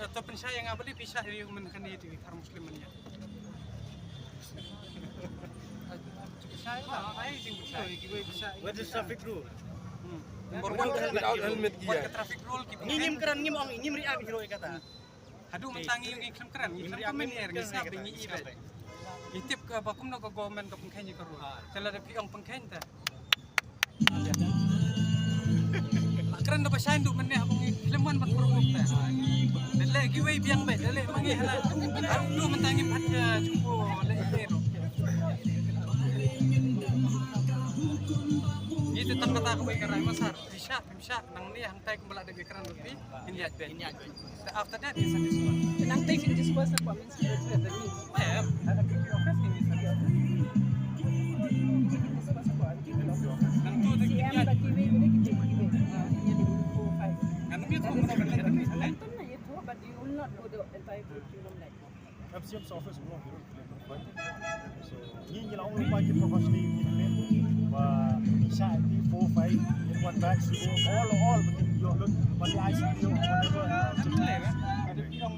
atau pensaya nga bali pisah yung man kanito kar muslim man yan. Pisah ay jing pisah giwe pisah. What is traffic rule? Number 1 without helmet gear. traffic rule ki Ngim keran ngim ang ngim ri abi hero kata. Hadu mentangi yung iklim keren, iklim pemenir ngisap bingi ibe. Itip ka bakum no government ka pengkenya ka ru. Tela de piong pengkenya ta. Keren na basahin do meneh akong ikliman bat perumuk ta. Dele giwe biang be dele mangi hala. Hadu mentangi patya jumbo le ilero. Itu tang kata ko ikaray masar. Bisa nang ni hang tay kumbala de keren lebih injak ben. After that is this one. Nang tay sin discuss na po means the means. Yeah, ada kiki office ini saja. Nang tu de CM ba TV boleh kita TV. Nya di 45. kan dia tu mana kan ada ni. Nonton na ito but you will not know the entire curriculum like that. FCM's office will not so ni lang ang budget professionally implement bisa di 4-5 in one batch all but you look but the ICT whatever Ada bilang